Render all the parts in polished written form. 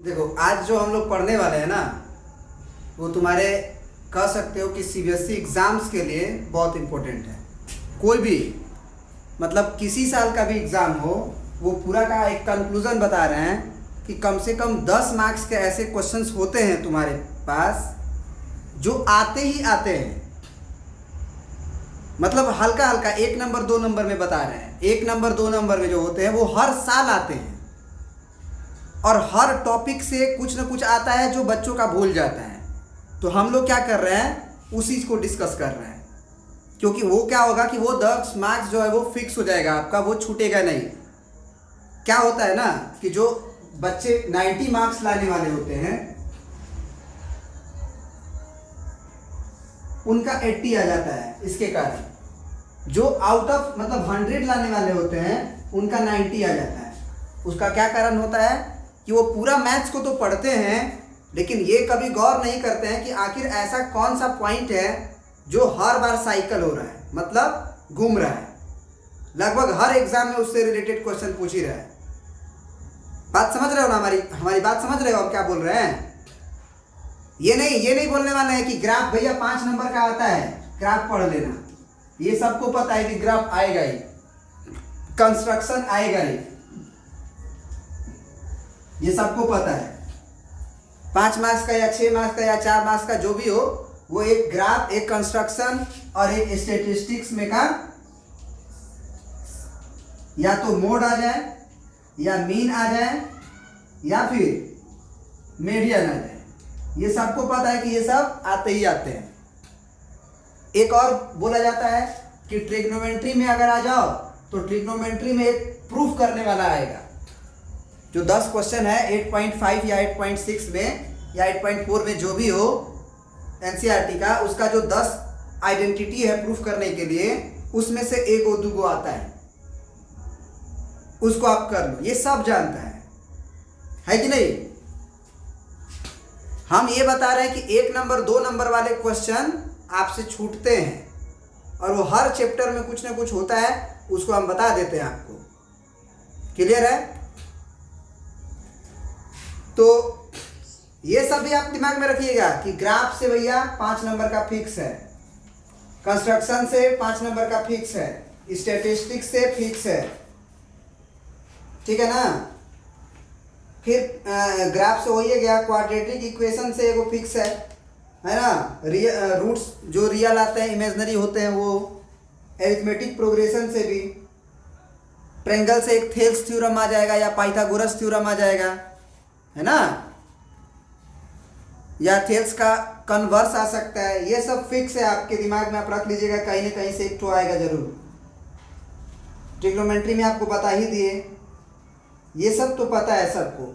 देखो आज जो हम लोग पढ़ने वाले हैं ना, वो तुम्हारे कह सकते हो कि सीबीएसई एग्ज़ाम्स के लिए बहुत इम्पोर्टेंट है। कोई भी मतलब किसी साल का भी एग्ज़ाम हो, वो पूरा का एक कंक्लूज़न बता रहे हैं कि कम से कम 10 मार्क्स के ऐसे क्वेश्चंस होते हैं तुम्हारे पास जो आते ही आते हैं। मतलब हल्का हल्का 1 नंबर 2 नंबर में बता रहे हैं, 1 नंबर 2 नंबर में जो होते हैं वो हर साल आते हैं। और हर टॉपिक से कुछ ना कुछ आता है जो बच्चों का भूल जाता है। तो हम लोग क्या कर रहे हैं, उसी को डिस्कस कर रहे हैं, क्योंकि वो क्या होगा कि वो 10 मार्क्स जो है वो फिक्स हो जाएगा आपका, वो छूटेगा नहीं। क्या होता है ना कि जो बच्चे 90 मार्क्स लाने वाले होते हैं उनका 80 आ जाता है। इसके कारण जो आउट ऑफ मतलब 100 लाने वाले होते हैं उनका 90 आ जाता है। उसका क्या कारण होता है कि वो पूरा मैथ्स को तो पढ़ते हैं, लेकिन ये कभी गौर नहीं करते हैं कि आखिर ऐसा कौन सा पॉइंट है जो हर बार साइकिल हो रहा है, मतलब घूम रहा है। लगभग हर एग्जाम में उससे रिलेटेड क्वेश्चन पूछ ही रहा है। बात समझ रहे हो ना, हमारी बात समझ रहे हो हम क्या बोल रहे हैं? ये नहीं बोलने वाले हैं कि ग्राफ भैया 5 नंबर का आता है, ग्राफ पढ़ लेना। ये सबको पता है कि ग्राफ आएगा ही, कंस्ट्रक्शन आएगा ही, ये सबको पता है। 5 मार्क्स का या 6 मार्क्स का या 4 मार्क्स का जो भी हो, वो एक ग्राफ, एक कंस्ट्रक्शन और एक स्टेटिस्टिक्स में का या तो मोड आ जाए या मीन आ जाए या फिर मीडियन आ जाए। ये सबको पता है कि ये सब आते ही आते हैं। एक और बोला जाता है कि ट्रिग्नोमेट्री में अगर आ जाओ तो ट्रिग्नोमेट्री में एक प्रूफ करने वाला आएगा। जो 10 क्वेश्चन है 8.5 या 8.6 में या 8.4 में जो भी हो एनसीईआरटी का, उसका जो 10 आइडेंटिटी है प्रूफ करने के लिए, उसमें से एक और 2 आता है, उसको आप कर लो। ये सब जानता है कि नहीं? हम ये बता रहे हैं कि 1 नंबर 2 नंबर वाले क्वेश्चन आपसे छूटते हैं और वो हर चैप्टर में कुछ ना कुछ होता है, उसको हम बता देते हैं आपको। क्लियर है? तो ये सब भी आप दिमाग में रखिएगा कि ग्राफ से भैया 5 नंबर का फिक्स है, कंस्ट्रक्शन से 5 नंबर का फिक्स है, स्टैटिस्टिक्स से फिक्स है, ठीक है ना? फिर ग्राफ से हो ही गया, क्वाड्रेटिक इक्वेशन से एगो फिक्स है ना? रूट्स जो रियल आते हैं इमेजिनरी होते हैं वो, एरिथमेटिक प्रोग्रेशन से भी, ट्रायंगल से एक थेल्स थ्योरम आ जाएगा या पाइथागोरस थ्योरम आ जाएगा, है ना? या थेल्स का कन्वर्स आ सकता है। ये सब फिक्स है, आपके दिमाग में आप रख लीजिएगा, कहीं ना कहीं से एक तो आएगा जरूर। ट्रिग्नोमेट्री में आपको बता ही दिए, ये सब तो पता है सबको।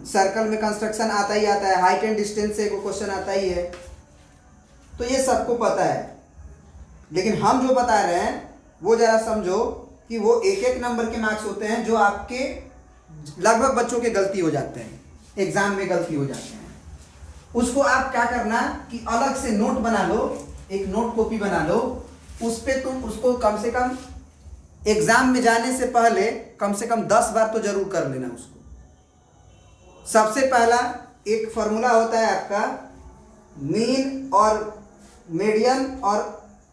सर्कल में कंस्ट्रक्शन आता ही आता है, हाइट एंड डिस्टेंस से एक क्वेश्चन आता ही है, तो ये सबको पता है। लेकिन हम जो बता रहे हैं वो जरा समझो कि वो 1-1 नंबर के मार्क्स होते हैं जो आपके लगभग बच्चों के गलती हो जाते हैं, एग्जाम में गलती हो जाते हैं। उसको आप क्या करना कि अलग से नोट बना लो, एक नोट कॉपी बना लो, उस पे तुम उसको कम से कम एग्जाम में जाने से पहले कम से कम 10 बार तो जरूर कर लेना उसको। सबसे पहला एक फॉर्मूला होता है आपका मीन और मीडियन और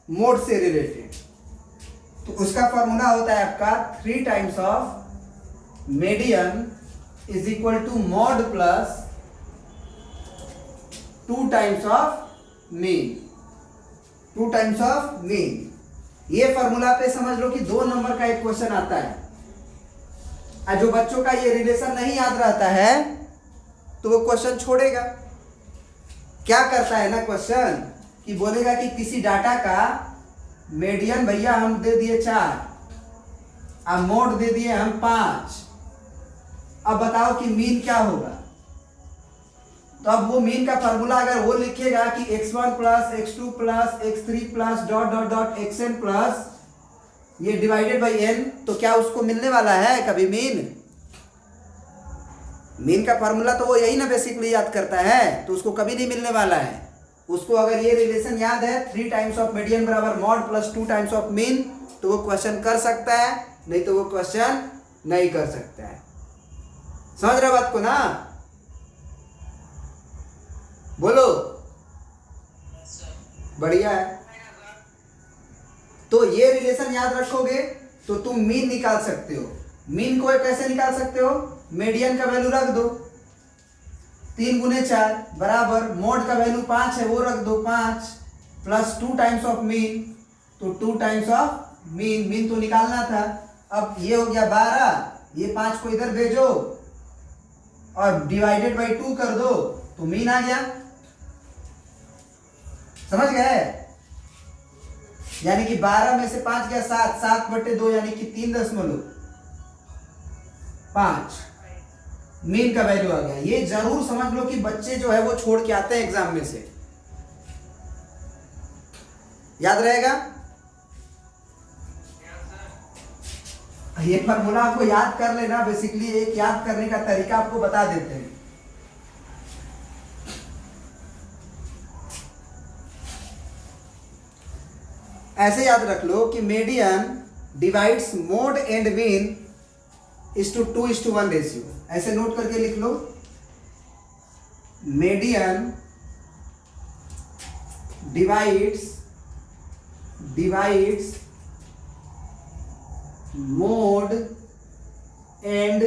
मोड से रिलेटेड। तो उसका फॉर्मूला होता है आपका 3 times of median is equal to mode plus 2 times of mean, 2 times of mean. ये फॉर्मूला पे समझ लो कि 2 नंबर का एक क्वेश्चन आता है। और जो बच्चों का ये रिलेशन नहीं याद रहता है तो वो क्वेश्चन छोड़ेगा। क्या करता है ना क्वेश्चन कि बोलेगा कि किसी डाटा का मीडियन भैया हम दे दिए 4, अब मोड दे दिए हम 5, अब बताओ कि मीन क्या होगा? तो अब वो मीन का फार्मूला अगर वो लिखेगा कि x1 plus x2 plus x3 plus dot dot dot xn plus ये डिवाइडेड बाई n, तो क्या उसको मिलने वाला है कभी मीन? मीन का फार्मूला तो वो यही ना बेसिकली याद करता है, तो उसको कभी नहीं मिलने वाला है। उसको अगर ये रिलेशन याद है 3 टाइम्स ऑफ मीडियन बराबर mod plus 2 times of mean, तो वो क्वेश्चन कर सकता है, नहीं तो वो क्वेश्चन नहीं कर सकता है। समझ रहे बात को ना? बोलो। बढ़िया है। तो ये रिलेशन याद रखोगे तो तुम मीन निकाल सकते हो। मीन को कैसे निकाल सकते हो? मीडियन का वैल्यू रख दो 3 गुने 4 बराबर मोड का वैल्यू 5 है वो रख दो 5 प्लस 2 टाइम्स ऑफ मीन, तो 2 टाइम्स ऑफ मीन, मीन तो निकालना था। अब ये हो गया 12, ये 5 को इधर भेजो और डिवाइडेड बाई 2 कर दो तो मीन आ गया। समझ गए? यानी कि 12 में से 5 गया 7, 7/2 यानी कि 3.5 मीन का वैल्यू आ गया। ये जरूर समझ लो कि बच्चे जो है वो छोड़ के आते हैं एग्जाम में से। याद रहेगा? ये फॉर्मूला आपको याद कर लेना। बेसिकली एक याद करने का तरीका आपको बता देते हैं। ऐसे याद रख लो कि median divides mode and mean is two 2:1 ratio. ऐसे नोट करके लिख लो, median divides mode and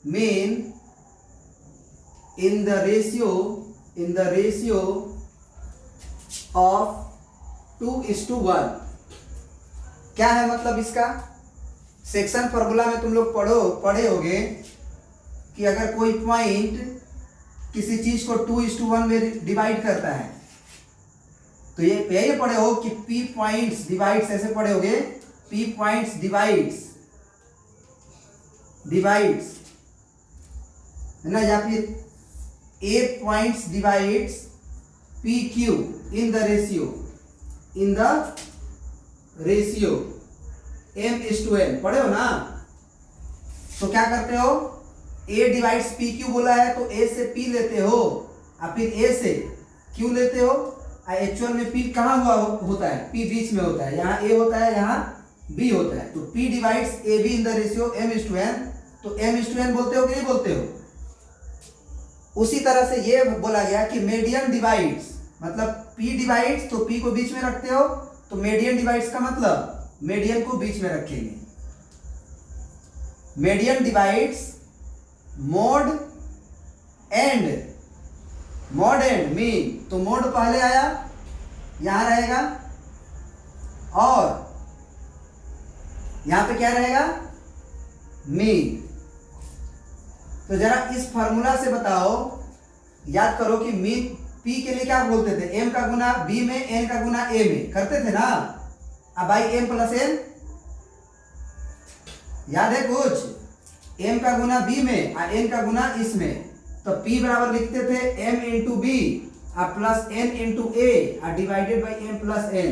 mean in the ratio of 2:1। क्या है मतलब इसका? सेक्शन फॉर्मूला में तुम लोग पढ़े होगे कि अगर कोई पॉइंट किसी चीज को 2:1 में डिवाइड करता है तो ये यही पढ़े हो कि P पॉइंट्स डिवाइड्स, ऐसे पढ़े होगे P पॉइंट्स डिवाइड्स है ना, या फिर A points divides PQ in the ratio M:N। पढ़े हो ना? तो क्या करते हो? A डिवाइड्स PQ बोला है तो A से P लेते हो और फिर A से Q लेते हो। एक्चुअल में P कहाँ हुआ होता है? P बीच में होता है, यहाँ A होता है, यहाँ B होता है। तो P divides AB in the ratio M:N। तो M:N बोलते हो कि नहीं बोलते हो? उसी तरह से ये बोला गया कि मीडियन डिवाइड्स, मतलब P डिवाइड्स तो P को बीच में रखते हो, तो मीडियन डिवाइड्स का मतलब मीडियन को बीच में रखेंगे। Median divides mode and mean, तो मोड पहले आया यहां रहेगा और यहां पे क्या रहेगा? मीन। तो जरा इस फॉर्मूला से बताओ, याद करो कि मीन P के लिए क्या बोलते थे? M का गुना B में, N का गुना A में करते थे ना। अब भाई M प्लस N याद है कुछ? M का गुना B में और N का गुना इसमें, तो P बराबर लिखते थे M इंटू B और प्लस N इंटू A और divided by M plus N।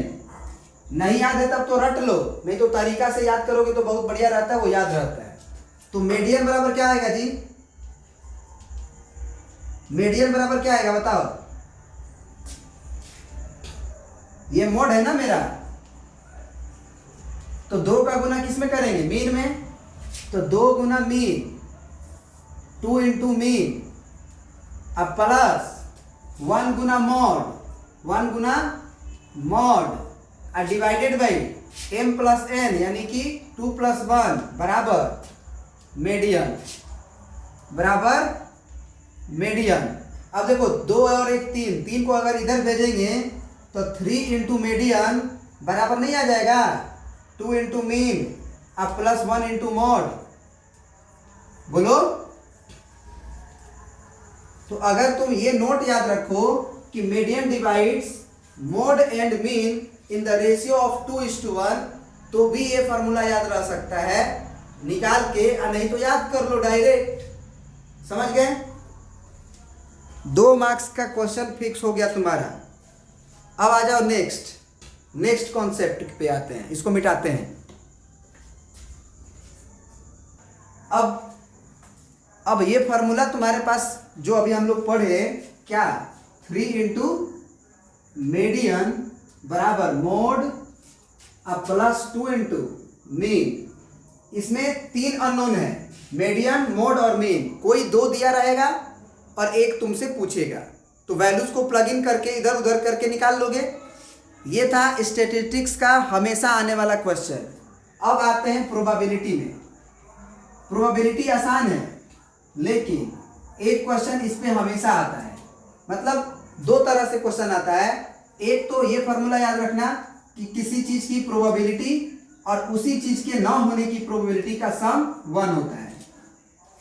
नहीं याद है तब तो रट लो, नहीं तो तरीका से याद करोगे तो बहुत बढ़िया रहता है, वो याद रहता है। तो मीडियन बराबर क्या आएगा जी? मीडियन बराबर क्या आएगा बताओ? ये मोड है ना मेरा, तो 2 का गुना किस में करेंगे? मीन में। तो 2 गुना मीन, 2 इंटू मीन अब प्लस 1 गुना मॉड और divided by M plus N यानी कि 2 + 1 बराबर मीडियन। अब देखो 2 और 1 3 को अगर इधर भेजेंगे तो 3 इंटू मीडियन बराबर नहीं आ जाएगा 2 इंटू मीन अब प्लस 1 इंटू मॉड। बोलो। तो अगर तुम ये नोट याद रखो कि median divides mode and mean in the ratio of 2:1, तो भी ये फॉर्मूला याद रह सकता है निकाल के, नहीं तो याद कर लो डायरेक्ट। समझ गए? 2 मार्क्स का क्वेश्चन फिक्स हो गया तुम्हारा। अब आ जाओ नेक्स्ट कॉन्सेप्ट पे आते हैं, इसको मिटाते हैं। अब ये फॉर्मूला तुम्हारे पास जो अभी हम लोग पढ़े क्या? 3 इंटू मीडियन बराबर मोड अब प्लस 2 इंटू मीन। इसमें 3 अननोन है, मीडियन, मोड और मीन, कोई दो दिया रहेगा और एक तुमसे पूछेगा, तो वैल्यूज को प्लग इन करके इधर उधर करके निकाल लोगे। ये था स्टैटिस्टिक्स का हमेशा आने वाला क्वेश्चन। अब आते हैं प्रोबेबिलिटी में। प्रोबेबिलिटी आसान है, लेकिन एक क्वेश्चन इस पे हमेशा आता है। मतलब दो तरह से क्वेश्चन आता है। एक तो ये फॉर्मूला याद रखना कि किसी चीज की प्रोबेबिलिटी और उसी चीज के ना होने की प्रोबेबिलिटी का सम 1 होता है।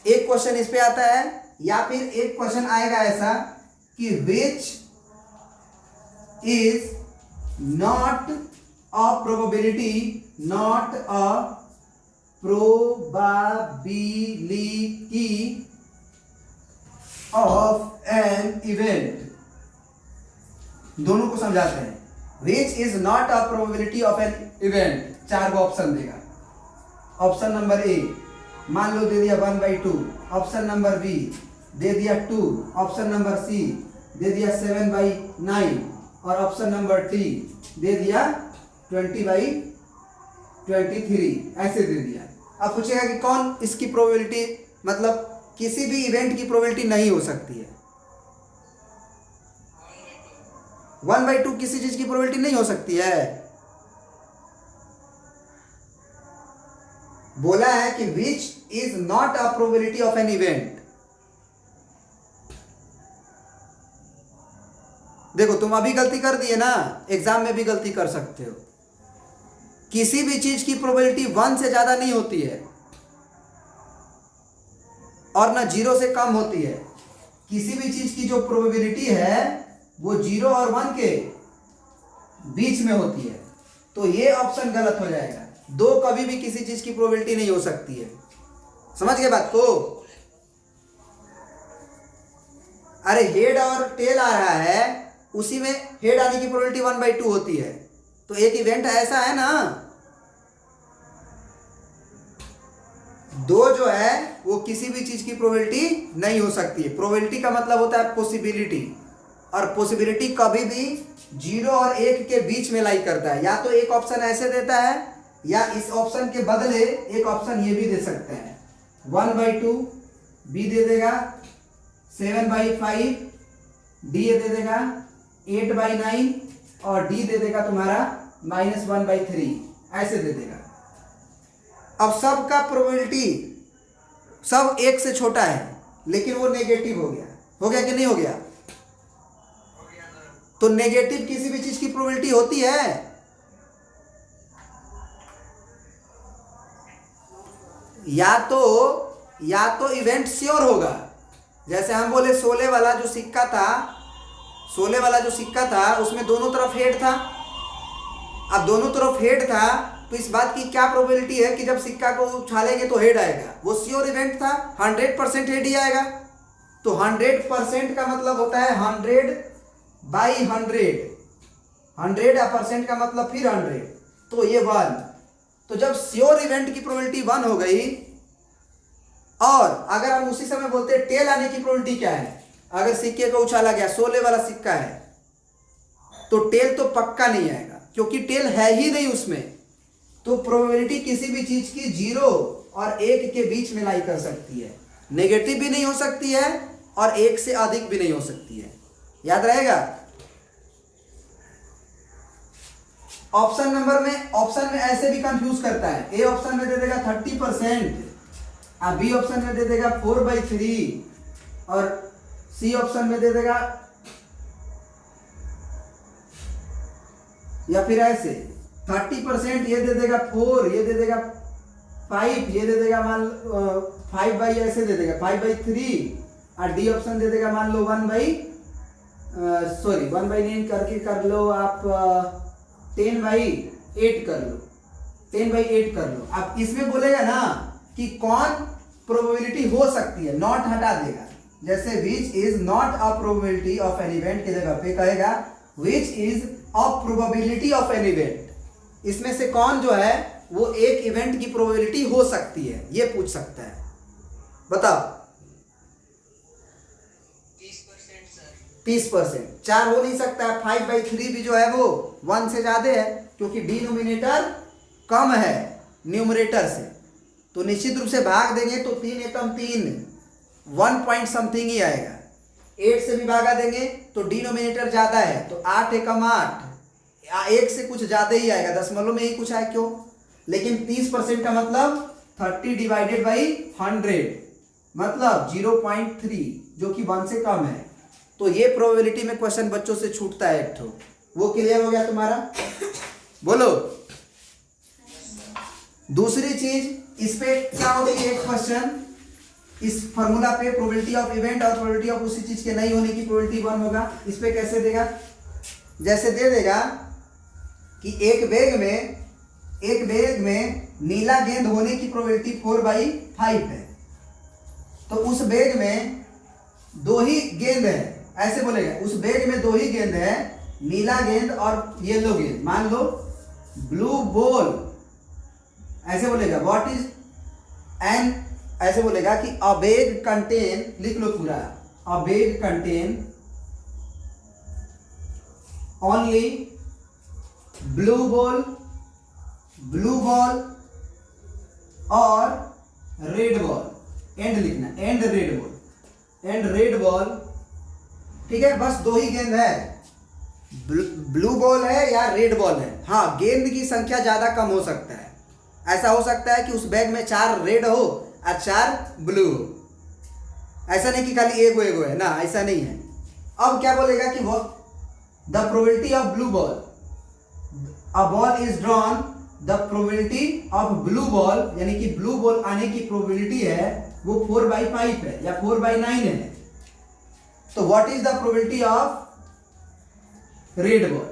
एक क्वेश्चन इस पे आता है, या फिर एक क्वेश्चन आएगा ऐसा कि which is not a probability, not a probability of an event. दोनों को समझाते हैं। Which is not a probability of an event, 4 go option देगा। ऑप्शन नंबर ए मान लो दे दिया 1/2, ऑप्शन नंबर बी दे दिया 2, ऑप्शन नंबर सी दे दिया 7/9 और ऑप्शन नंबर डी दे दिया 20/23, ऐसे दे दिया। अब पूछेगा कि कौन इसकी प्रोबेबिलिटी, मतलब किसी भी इवेंट की प्रोबेबिलिटी नहीं हो सकती है। 1/2 किसी चीज की प्रोबेबिलिटी नहीं हो सकती है। बोला है कि which is not a probability of an event. देखो तुम अभी गलती कर दिए ना, एग्जाम में भी गलती कर सकते हो। किसी भी चीज की प्रोबेबिलिटी 1 से ज्यादा नहीं होती है और ना 0 से कम होती है। किसी भी चीज की जो प्रोबेबिलिटी है वो 0 और 1 के बीच में होती है। तो ये ऑप्शन गलत हो जाएगा। 2 कभी भी किसी चीज की प्रोबेबिलिटी नहीं हो सकती है। समझ गए बात को? अरे हेड और टेल आ रहा है, उसी में हेड आने की प्रोबेबिलिटी 1/2 होती है। तो एक इवेंट ऐसा है ना, 2 जो है वो किसी भी चीज की प्रोबेबिलिटी नहीं हो सकती है। प्रोबेबिलिटी का मतलब होता है पॉसिबिलिटी, और पॉसिबिलिटी कभी भी 0 और 1 के बीच में लाई करता है। या तो एक ऑप्शन ऐसे देता है, या इस ऑप्शन के बदले एक ऑप्शन ये भी दे सकते हैं। 1/2 बी दे देगा, 7/5 डी दे देगा, 8/9 और डी दे देगा तुम्हारा -1/3, ऐसे दे देगा। अब सब का प्रोबेबिलिटी सब 1 से छोटा है, लेकिन वो नेगेटिव हो गया। हो गया कि नहीं हो गया? तो नेगेटिव किसी भी चीज की प्रोबेबिलिटी होती है। या तो इवेंट श्योर होगा। जैसे हम बोले 16 वाला जो सिक्का था उसमें दोनों तरफ हेड था। अब दोनों तरफ हेड था तो इस बात की क्या प्रोबेबिलिटी है कि जब सिक्का को उछालेंगे तो हेड आएगा? वो श्योर इवेंट था, 100% हेड ही आएगा। तो 100% का मतलब होता है 100/100। 100% का मतलब फिर 100, तो ये 1। तो जब श्योर इवेंट की प्रोबेबिलिटी 1 हो गई, और अगर हम उसी समय बोलते हैं टेल आने की प्रोबेबिलिटी क्या है, अगर सिक्के को उछाला गया 16 वाला सिक्का है तो टेल तो पक्का नहीं आएगा, क्योंकि टेल है ही नहीं उसमें। तो प्रोबेबिलिटी किसी भी चीज की 0 और 1 के बीच में लाई कर सकती है। नेगेटिव भी नहीं हो सकती है और 1 से अधिक भी नहीं हो सकती है। याद रहेगा? ऑप्शन में ऐसे भी कंफ्यूज करता है। ए ऑप्शन में दे देगा 30%, और बी ऑप्शन में दे देगा 4/3, और सी ऑप्शन में दे देगा, या फिर ऐसे 30% ये दे देगा 4, ये दे देगा 5, ये दे देगा मान 5 ऐसे दे देगा 5/3, और डी ऑप्शन दे देगा मान लो 1/9 करके कर लो आप 10/8 कर लो, 10/8 कर लो। अब इसमें बोलेगा ना कि कौन प्रोबेबिलिटी हो सकती है, नॉट हटा देगा। जैसे which is not a probability of an event की जगह पे कहेगा which is a probability of an event. इसमें से कौन जो है वो एक इवेंट की प्रोबेबिलिटी हो सकती है, ये पूछ सकता है। बताओ। 30%। 4 हो नहीं सकता है। 5/3 भी जो है वो 1 से ज्यादा है, क्योंकि डिनोमिनेटर कम है न्यूमरेटर से। तो निश्चित रूप से भाग देंगे तो 3 एकम 3 1 पॉइंट समथिंग ही आएगा। 8 से भी भागा देंगे तो डिनोमिनेटर ज़्यादा है तो 8 एकम 8, 1 से कुछ ज़्यादा ही आएगा, दशमलव में ही कुछ आए क्यों। लेकिन 30% का मतलब 30 डिवाइडेड बाई 100 मतलब 0.3 जो कि 1 से कम है। तो ये प्रोबेबिलिटी में क्वेश्चन बच्चों से छूटता है एक ठो। वो क्लियर हो गया तुम्हारा? बोलो। दूसरी चीज इस पे क्या होगी, एक क्वेश्चन इस फॉर्मूला पे प्रोबेबिलिटी ऑफ इवेंट और प्रोबेबिलिटी ऑफ उसी चीज के नहीं होने की प्रोबेबिलिटी 1 होगा। इस पे कैसे देगा? जैसे दे देगा कि एक बेग में नीला गेंद होने की प्रोबेबिलिटी 4/5 है, तो उस बेग में 2 ही गेंद है, ऐसे बोलेगा उस बेग में 2 ही गेंद है, नीला गेंद और येलो गेंद। मान लो ब्लू बॉल, ऐसे बोलेगा व्हाट इज एन, ऐसे बोलेगा कि अ बेग कंटेन, लिख लो पूरा, a bag contain only blue ball और रेड बॉल, एंड लिखना, एंड रेड बॉल, ठीक है। बस 2 ही गेंद है, ब्लू बॉल है या रेड बॉल है। हाँ, गेंद की संख्या ज्यादा कम हो सकता है, ऐसा हो सकता है कि उस बैग में 4 रेड हो और 4 ब्लू हो। ऐसा नहीं कि खाली एगो है ना, ऐसा नहीं है। अब क्या बोलेगा कि वो the probability of blue ball, a ball is drawn, the probability of blue ball यानी कि ब्लू बॉल आने की प्रोबेबिलिटी है वो 4/5 है या 4/9 है। तो what is the probability of red ball?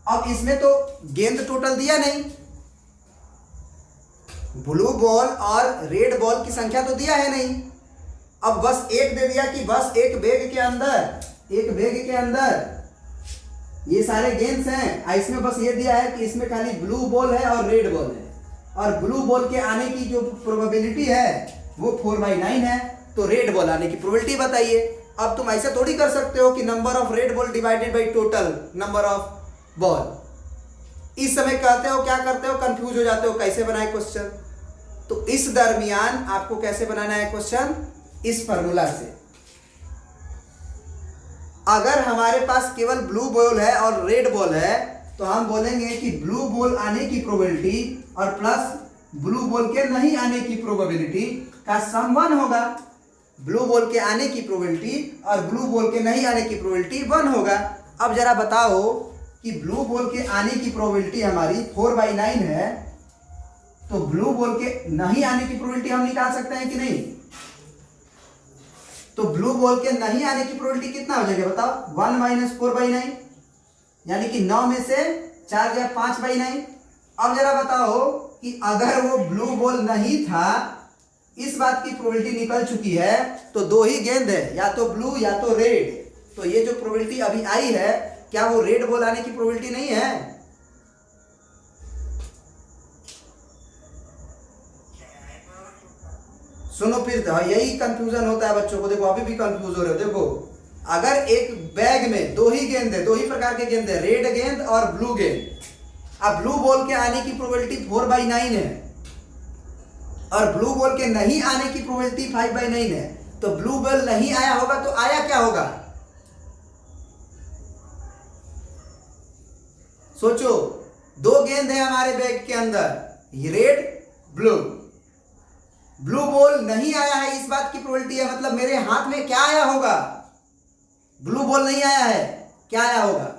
अब इसमें तो गेंद टोटल दिया नहीं, ब्लू बॉल और रेड बॉल की संख्या तो दिया है नहीं। अब बस एक दे दिया कि बस एक बेग के अंदर ये सारे गेंद्स हैं, इसमें बस ये दिया है कि इसमें खाली ब्लू बॉल है और रेड बॉल है, और ब्लू बॉल के आने की जो प्रोबेबिलिटी है वो 4/9 है। तो रेड बॉल आने की प्रोबेबिलिटी बताइए। अब तुम ऐसे थोड़ी कर सकते हो कि number of red ball divided by total number of ball. इस समय कहते हो, क्या करते हो, कंफ्यूज हो जाते हो कैसे बनाए क्वेश्चन। तो इस दरमियान आपको कैसे बनाना है क्वेश्चन, इस फॉर्मूला से। अगर हमारे पास केवल ब्लू बॉल है और रेड बॉल है तो हम बोलेंगे कि ब्लू बॉल आने की प्रोबेबिलिटी और प्लस ब्लू बॉल के नहीं आने की प्रोबेबिलिटी का सम 1 होगा। ब्लू बॉल के आने की प्रोबेबिलिटी और ब्लू बॉल के नहीं आने की प्रोबेबिलिटी 1 होगा। अब जरा बताओ कि ब्लू बॉल के आने की प्रोबेबिलिटी हमारी 4/9 है, तो ब्लू बॉल के नहीं आने की प्रोबेबिलिटी हम निकाल सकते हैं कि नहीं? तो ब्लू बॉल के नहीं आने की प्रोबेबिलिटी कितना हो जाएगा बताओ? 1 - 4/9 यानी कि 9 में से 4 या 5/9। अब जरा बताओ कि अगर वो ब्लू बॉल नहीं था, इस बात की प्रोबेबिलिटी निकल चुकी है, तो 2 ही गेंद है, या तो ब्लू या तो रेड। तो ये जो प्रोबेबिलिटी अभी आई है, क्या वो रेड बॉल आने की प्रोबेबिलिटी नहीं है? सुनो फिर, यही कंफ्यूजन होता है बच्चों को। देखो अभी भी कंफ्यूज हो रहे हो। देखो अगर एक बैग में 2 ही गेंद है, 2 ही प्रकार के गेंद है, रेड गेंद और ब्लू गेंद। अब ब्लू बॉल के आने की प्रोबेबिलिटी 4/9 है और ब्लू बॉल के नहीं आने की प्रोबेबिलिटी 5/9 है। तो ब्लू बॉल नहीं आया होगा तो आया क्या होगा? सोचो, 2 गेंद है हमारे बैग के अंदर, रेड ब्लू। ब्लू बॉल नहीं आया है, इस बात की प्रोबेबिलिटी है, मतलब मेरे हाथ में क्या आया होगा? ब्लू बॉल नहीं आया है, क्या आया होगा?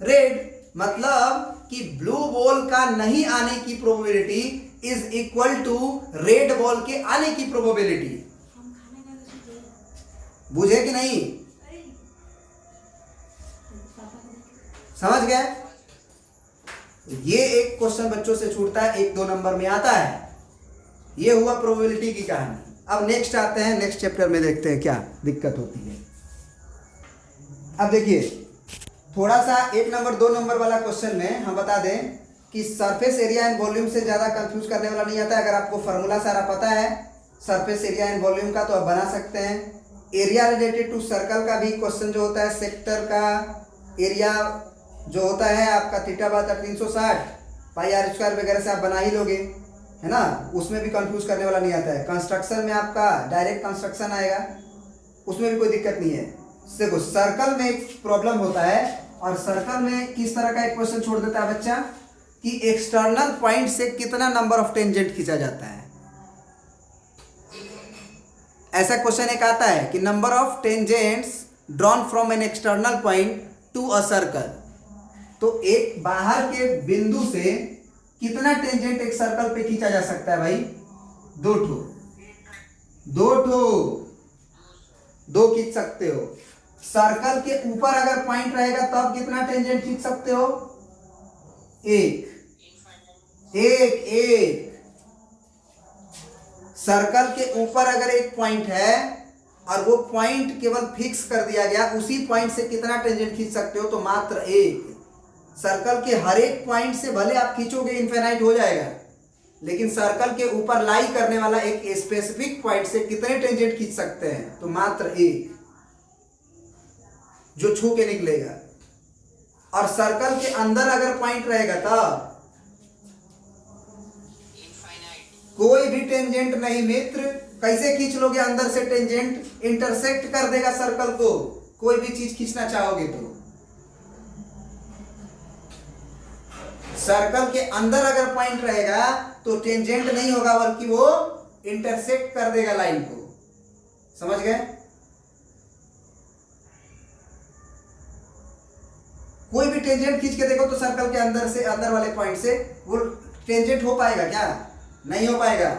रेड। मतलब कि ब्लू बॉल का नहीं आने की probability is equal to red ball के आने की प्रोबेबिलिटी। बुझे कि नहीं? समझ गए? ये एक क्वेश्चन बच्चों से छूटता है, 1-2 नंबर में आता है। ये हुआ प्रोबेबिलिटी की कहानी। अब नेक्स्ट आते हैं, नेक्स्ट चैप्टर में देखते हैं क्या दिक्कत होती है। अब देखिए, थोड़ा सा 1 नंबर 2 नंबर वाला क्वेश्चन में हम बता दें कि सरफेस एरिया एंड वॉल्यूम से ज़्यादा कंफ्यूज करने वाला नहीं आता है। अगर आपको फार्मूला सारा पता है सरफेस एरिया एंड वॉल्यूम का, तो आप बना सकते हैं। एरिया रिलेटेड टू सर्कल का भी क्वेश्चन जो होता है, सेक्टर का एरिया जो होता है आपका थीटा/360 πr² वगैरह से आप बना ही लोगे। है ना, उसमें भी कंफ्यूज करने वाला नहीं आता है। कंस्ट्रक्शन में आपका डायरेक्ट कंस्ट्रक्शन आएगा, उसमें भी कोई दिक्कत नहीं है। देखो सर्कल में एक प्रॉब्लम होता है, और सर्कल में किस तरह का एक क्वेश्चन छोड़ देता है बच्चा कि एक्सटर्नल पॉइंट से कितना नंबर ऑफ टेंजेंट खींचा जाता है। ऐसा क्वेश्चन एक आता है कि number of tangents drawn from an external point to a circle. तो एक बाहर के बिंदु से कितना टेंजेंट एक सर्कल पे खींचा जा सकता है भाई? दो खींच सकते हो। सर्कल के ऊपर अगर पॉइंट रहेगा तब कितना टेंजेंट खींच सकते हो? एक। सर्कल के ऊपर अगर एक पॉइंट है और वो पॉइंट केवल फिक्स कर दिया गया, उसी पॉइंट से कितना टेंजेंट खींच सकते हो? तो मात्र एक। सर्कल के हर एक पॉइंट से भले आप खींचोगे इनफिनाइट हो जाएगा, लेकिन सर्कल के ऊपर लाई करने वाला एक स्पेसिफिक पॉइंट से कितने टेंजेंट खींच सकते हैं? तो मात्र एक, जो छू के निकलेगा। और सर्कल के अंदर अगर पॉइंट रहेगा तब कोई भी टेंजेंट नहीं मित्र। कैसे खींच लोगे अंदर से टेंजेंट? इंटरसेक्ट कर देगा सर्कल को, कोई भी चीज खींचना चाहोगे तो। सर्कल के अंदर अगर पॉइंट रहेगा तो टेंजेंट नहीं होगा, बल्कि वो इंटरसेक्ट कर देगा लाइन को। समझ गए? कोई भी टेंजेंट खींच के देखो तो सर्कल के अंदर से, अंदर वाले पॉइंट से वो टेंजेंट हो पाएगा क्या? नहीं हो पाएगा।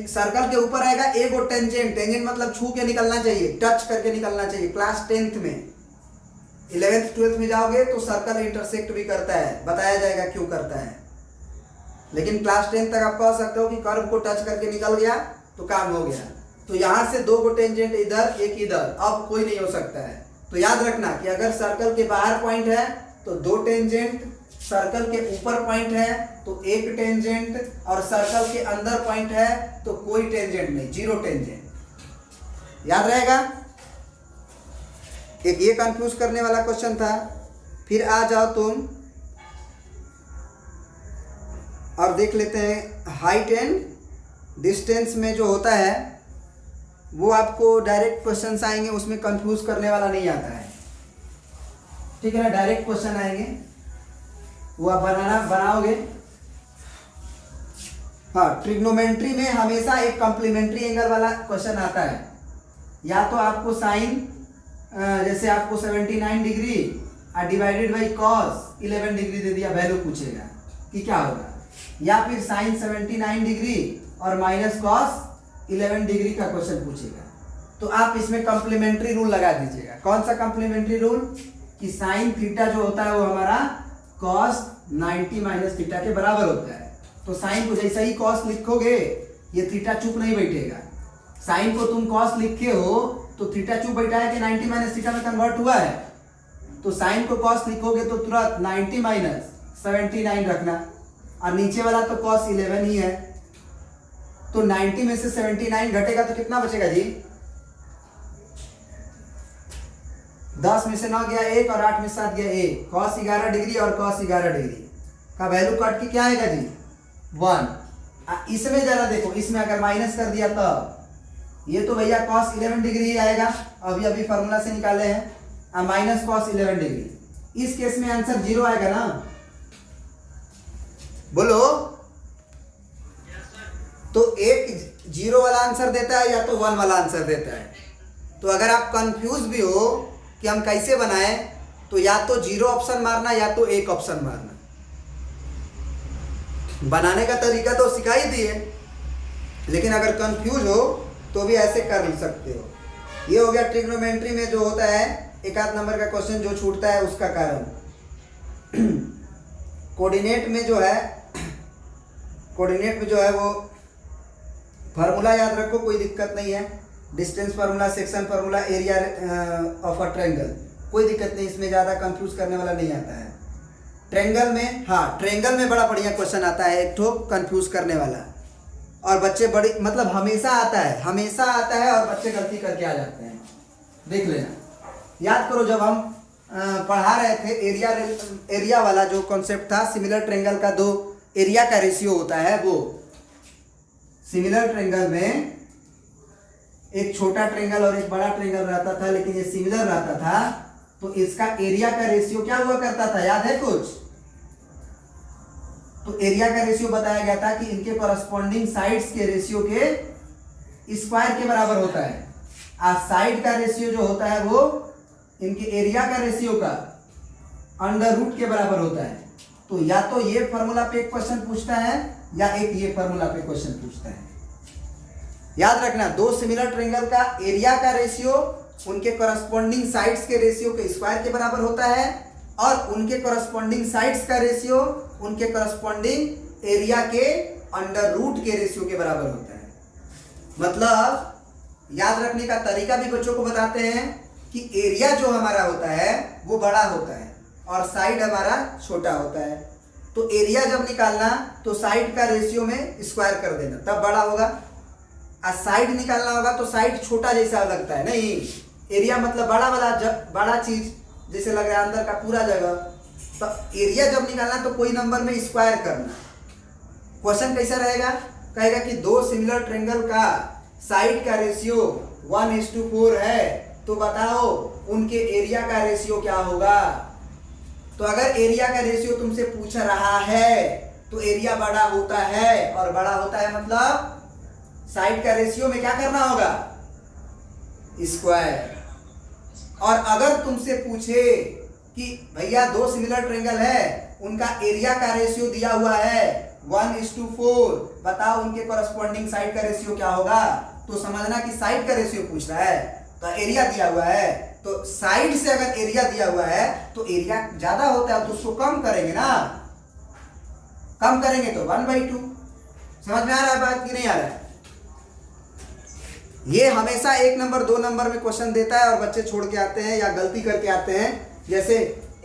सर्कल के ऊपर आएगा एक और टेंजेंट मतलब छू के निकलना चाहिए, टच करके निकलना चाहिए। क्लास 10th में, 11th 12th में जाओगे तो सर्कल इंटरसेक्ट भी करता है, बताया जाएगा क्यों करता है। लेकिन क्लास 10th तक आप कह सकते हो कि कर्व को टच करके निकल गया तो काम हो गया। तो यहां से दो को टेंजेंट इधर, एक इधर, अब कोई नहीं हो सकता है। तो याद रखना कि अगर सर्कल के बाहर पॉइंट है तो दो टेंजेंट, सर्कल के ऊपर पॉइंट है तो एक टेंजेंट, और सर्कल के अंदर पॉइंट है तो कोई टेंजेंट नहीं, जीरो टेंजेंट। याद रहेगा? एक ये कंफ्यूज करने वाला क्वेश्चन था। फिर आ जाओ तुम और देख लेते हैं हाइट एंड डिस्टेंस में जो होता है वो आपको डायरेक्ट क्वेश्चंस आएंगे, उसमें कंफ्यूज करने वाला नहीं आता है। ठीक है ना? डायरेक्ट क्वेश्चन आएंगे, वो आप बनाओगे। हाँ, ट्रिग्नोमेट्री में हमेशा एक कॉम्प्लीमेंट्री एंगल वाला क्वेश्चन आता है। या तो आपको साइन, जैसे आपको 79 degree divided by cos 11 degree दे दिया, वैल्यू पूछेगा कि क्या होगा। या फिर साइन 79 डिग्री और माइनस कॉस 11 डिग्री का क्वेश्चन पूछेगा। तो आप इसमें कॉम्प्लीमेंट्री रूल लगा दीजिएगा। कौन सा कॉम्प्लीमेंट्री रूल? कि साइन थीटा जो होता है वो हमारा कॉस 90 माइनस थीटा के बराबर होता है। तो साइन को जैसे ही कॉस लिखोगे ये थीटा चुप नहीं बैठेगा। साइन को तुम कॉस लिखे हो तो थीटा चुप बैठा है कि 90 माइनस थीटा में कन्वर्ट हुआ है। तो साइन को कॉस लिखोगे तो तुरंत 90 माइनस 79 रखना, और नीचे वाला तो कॉस 11 ही है। तो 90 में से 79 घटेगा तो कितना बचेगा जी? 10 में से 9 गया 1 और 8 में 7 गया 1। कॉस 11 डिग्री और कॉस 11 डिग्री का वैल्यू काट के क्या आएगा जी? 1। इसमें जरा देखो, इसमें अगर माइनस कर दिया तब ये तो भैया कॉस 11 डिग्री ही आएगा, अभी अभी फॉर्मूला से निकाले हैं, माइनस कॉस 11 डिग्री। इस केस में आंसर 0 आएगा ना? बोलो। तो एक 0 वाला आंसर देता है या तो 1 वाला आंसर देता है। तो अगर आप कंफ्यूज भी हो कि हम कैसे बनाएं, तो या तो 0 ऑप्शन मारना या तो 1 ऑप्शन मारना। बनाने का तरीका तो सिखा ही दिए, लेकिन अगर कंफ्यूज हो तो भी ऐसे कर सकते हो। ये हो गया ट्रिग्नोमेट्री में जो होता है एक आध नंबर का क्वेश्चन जो छूटता है उसका कारण। कोऑर्डिनेट में जो है वो फार्मूला याद रखो, कोई दिक्कत नहीं है। Distance formula, section formula, area of a triangle, कोई दिक्कत नहीं, इसमें ज़्यादा कंफ्यूज करने वाला नहीं आता है। ट्रायंगल में, हाँ ट्रायंगल में बड़ा बढ़िया क्वेश्चन आता है एक ठो कंफ्यूज करने वाला, और बच्चे बड़ी मतलब हमेशा आता है और बच्चे गलती करके आ जाते हैं। देख लेना, याद करो जब हम पढ़ा रहे थे एरिया वाला जो कॉन्सेप्ट था, सिमिलर ट्रायंगल का दो एरिया का रेशियो होता है वो। सिमिलर ट्रायंगल में एक छोटा ट्रायंगल और एक बड़ा ट्रायंगल रहता था, लेकिन ये सिमिलर रहता था, तो इसका एरिया का रेशियो क्या हुआ करता था, याद है कुछ? तो एरिया का रेशियो बताया गया था कि इनके कॉरस्पॉन्डिंग साइड्स के रेशियो के स्क्वायर के बराबर होता है। और साइड का रेशियो जो होता है वो इनके एरिया का रेशियो का अंडर रूट के बराबर होता है। तो या तो ये फॉर्मूला पे एक क्वेश्चन पूछता है या एक ये फॉर्मूला पे क्वेश्चन पूछता है। याद रखना, दो सिमिलर ट्रायंगल का एरिया का रेशियो उनके कॉरस्पॉन्डिंग साइड्स के रेशियो के स्क्वायर के बराबर होता है, और उनके कॉरस्पॉन्डिंग साइड्स का रेशियो उनके कॉरस्पॉन्डिंग एरिया के अंडर रूट के रेशियो के बराबर होता है। मतलब याद रखने का तरीका भी बच्चों को बताते हैं कि एरिया जो हमारा होता है वो बड़ा होता है और साइड हमारा छोटा होता है। तो एरिया जब निकालना तो साइड का रेशियो में स्क्वायर कर देना, तब बड़ा होगा। और साइड निकालना होगा तो साइड छोटा जैसा लगता है, नहीं, एरिया मतलब बड़ा चीज जैसे लग रहा है अंदर का पूरा जगह। तो एरिया जब निकालना तो कोई नंबर में स्क्वायर करना। क्वेश्चन कैसा रहेगा, कहेगा कि दो सिमिलर ट्रायंगल का साइड का रेशियो 1:4 है, तो बताओ उनके एरिया का रेशियो क्या होगा। तो अगर एरिया का रेशियो तुमसे पूछ रहा है तो एरिया बड़ा होता है, और बड़ा होता है मतलब साइड का रेशियो में क्या करना होगा, स्क्वायर। और अगर तुमसे पूछे कि भैया दो सिमिलर ट्रायंगल है, उनका एरिया का रेशियो दिया हुआ है 1:4, बताओ उनके कॉरस्पॉन्डिंग साइड का रेशियो क्या होगा, तो समझना कि साइड का रेशियो पूछ रहा है, तो एरिया दिया हुआ है, तो साइड से अगर एरिया दिया हुआ है तो एरिया ज्यादा होता है तो उसको कम करेंगे ना, कम करेंगे तो 1/2। समझ में आ रहा है बात कि नहीं आ रहा है? ये हमेशा 1 नंबर 2 नंबर में क्वेश्चन देता है और बच्चे छोड़ के आते हैं या गलती करके आते हैं। जैसे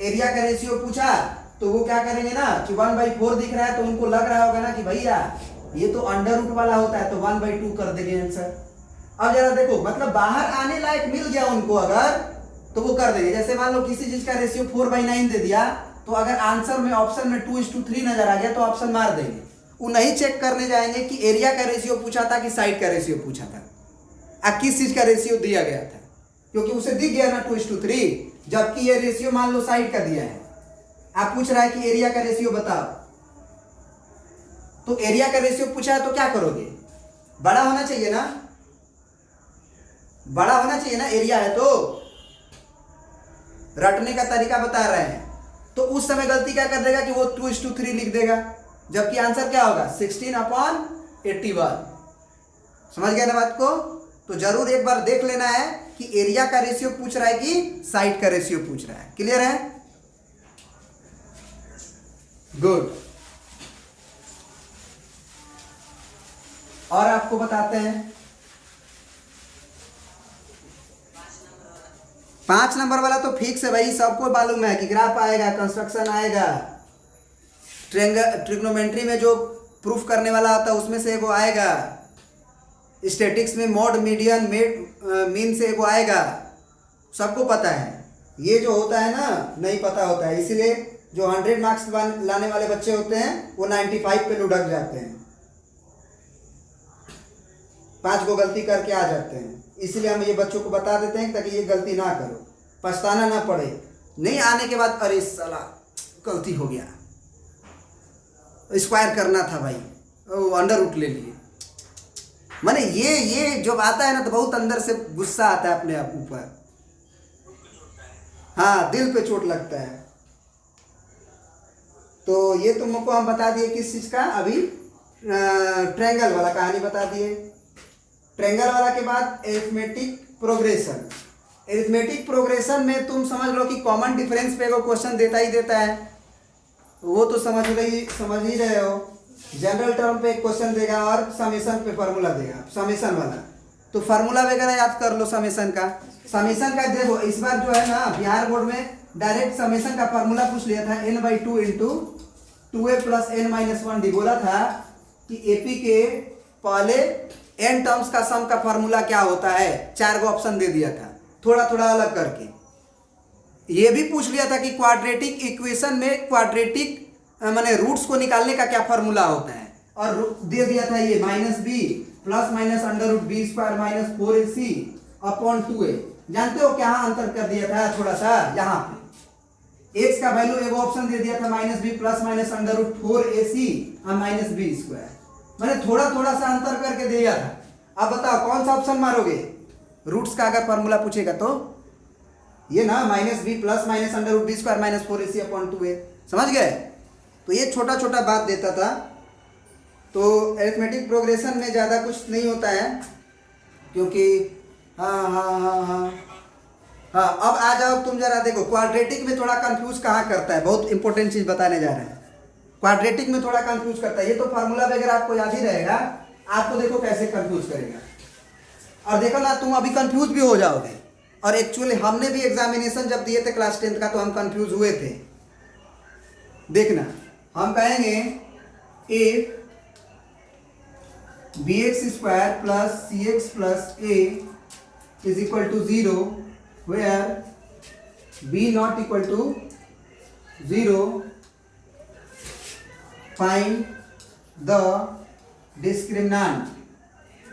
एरिया का रेशियो पूछा तो वो क्या करेंगे ना कि 1/4 दिख रहा है, तो उनको लग रहा होगा ना कि भैया ये तो अंडर रूट वाला होता है, तो 1/2 कर देंगे आंसर। अब जरा देखो, मतलब बाहर आने लायक मिल गया उनको अगर, तो वो कर देंगे। जैसे मान लो किसी चीज का रेशियो 4/9 दे दिया, तो अगर आंसर में ऑप्शन में 2:3 नजर आ गया तो ऑप्शन मार देंगे। वो नहीं चेक करने जाएंगे कि एरिया का रेशियो पूछा था कि साइड का रेशियो पूछा था, किस चीज का रेशियो दिया गया था, क्योंकि उसे दिख गया ना 2:3, जबकि ये रेशियो मान लो साइड का दिया है। आप पूछ रहा है कि एरिया का रेशियो बताओ, तो एरिया का रेशियो पूछा है तो क्या करोगे, बड़ा होना चाहिए ना, बड़ा होना चाहिए ना, एरिया है तो। रटने का तरीका बता रहे हैं, तो उस समय गलती क्या कर देगा कि वो 2:3 लिख देगा, जबकि आंसर क्या होगा 16/81। समझ गया ना बात को? तो जरूर एक बार देख लेना है कि एरिया का रेशियो पूछ रहा है कि साइड का रेशियो पूछ रहा है। क्लियर है? गुड। और आपको बताते हैं 5 नंबर वाला तो फिक्स है भाई, सबको मालूम है कि ग्राफ आएगा, कंस्ट्रक्शन आएगा, ट्रिग्नोमेट्री में जो प्रूफ करने वाला होता है उसमें से एगो आएगा, स्टैटिक्स में मॉड मीडियन मीन से एगो आएगा, सबको पता है। ये जो होता है ना नहीं पता होता है, इसीलिए जो 100 मार्क्स लाने वाले बच्चे होते हैं वो 95 पे लुढ़क जाते हैं, 5 को गलती करके आ जाते हैं। इसलिए हम ये बच्चों को बता देते हैं ताकि ये गलती ना करो, पछताना ना पड़े। नहीं आने के बाद अरे साला गलती हो गया, स्क्वायर करना था भाई, अंडर रूट ले लिए। माने ये जब आता है ना तो बहुत अंदर से गुस्सा आता है अपने आप ऊपर, हाँ दिल पे चोट लगता है। तो ये तुमको हम बता दिए किस चीज का, अभी ट्रायंगल वाला कहानी बता दिए। ट्रायंगल वाला के बाद एरिथमेटिक प्रोग्रेशन। एरिथमेटिक प्रोग्रेशन में तुम समझ लो कि कॉमन डिफरेंस पे एगो क्वेश्चन देता ही देता है, वो तो समझ ही रहे हो। जनरल टर्म पे एक क्वेश्चन देगा और समेशन पे फार्मूला देगा, समेशन वाला। तो फार्मूला वगैरह याद कर लो समेशन का। समेशन का देखो इस बार जो है ना बिहार बोर्ड में डायरेक्ट समेशन का फार्मूला पूछ लिया था, n/2 इंटू 2a + n-1d। बोला था कि एपी के पहले n टर्म्स का सम का फार्मूला क्या होता है, 4 गो ऑप्शन दे दिया था थोड़ा थोड़ा अलग करके। ये भी पूछ लिया था कि क्वाड्रेटिक इक्वेशन में क्वाड्रेटिक मैंने रूट्स को निकालने का क्या फॉर्मूला होता है, और दे दिया था ये minus B plus minus under root B square minus 4ac upon 2a। जानते हो क्या अंतर कर दिया था थोड़ा सा, यहाँ पे x का वैल्यू एगो ऑप्शन दे दिया था minus B plus minus under root 4ac और माइनस बी स्क्वायर, मैंने थोड़ा थोड़ा सा अंतर करके दिया था। अब बताओ कौन सा ऑप्शन मारोगे, रूट्स का अगर फॉर्मूला पूछेगा तो ये ना minus B plus minus under root B square minus 4ac upon 2a, समझ गए। तो ये छोटा छोटा बात देता था। तो अरिथमेटिक प्रोग्रेशन में ज़्यादा कुछ नहीं होता है, क्योंकि हाँ, अब आ जाओ तुम जरा देखो, क्वाड्रेटिक में थोड़ा कंफ्यूज कहाँ करता है, बहुत इंपॉर्टेंट चीज़ बताने जा रहे हैं। क्वाड्रेटिक में थोड़ा कंफ्यूज करता है, ये तो फार्मूला वगैरह आपको याद ही रहेगा, आपको देखो कैसे कंफ्यूज करेगा। और देखो ना तुम अभी कंफ्यूज भी हो जाओगे, और एक्चुअली हमने भी एग्जामिनेशन जब दिए थे क्लास 10th का तो हम कंफ्यूज हुए थे। देखना, हम कहेंगे A bx square plus cx plus a is equal to 0 where b not equal to 0, find the discriminant,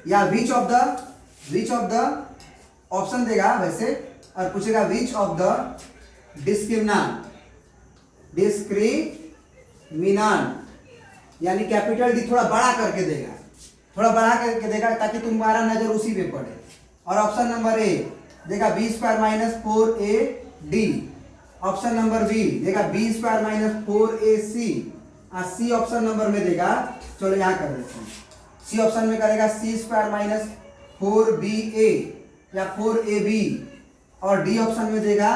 या विच ऑफ द ऑप्शन देगा वैसे, और पूछेगा विच ऑफ द डिस्क्रिमिनेंट यानी कैपिटल डी थोड़ा बड़ा करके देगा, थोड़ा बढ़ा करके देगा ताकि तुम्हारा नजर उसी पे पड़े। और ऑप्शन नंबर ए देगा B square minus 4ad, option number B देगा बी स्क्वायर माइनस 4ac, और सी ऑप्शन नंबर में देगा, चलो यहाँ कर देते हैं, सी ऑप्शन में करेगा सी स्क्वायर माइनस 4ba या 4ab, और डी ऑप्शन में देगा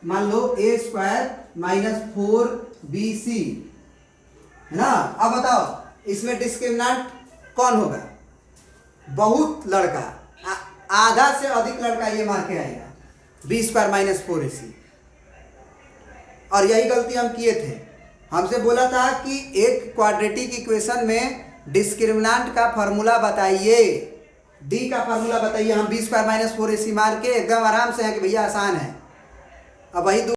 मान लो ए स्क्वायर माइनस 4bc, है ना। अब बताओ इसमें डिस्क्रिमिनेंट कौन होगा, बहुत लड़का, आधा से अधिक लड़का ये मार के आएगा बी स्क्वायर माइनस 4ac। और यही गलती हम किए थे, हमसे बोला था कि एक क्वाड्रेटिक इक्वेशन में डिस्क्रिमिनेंट का फॉर्मूला बताइए, डी का फॉर्मूला बताइए। हम बी स्क्वायर माइनस 4ac मार के एकदम आराम से हैं कि भैया आसान है। अब वही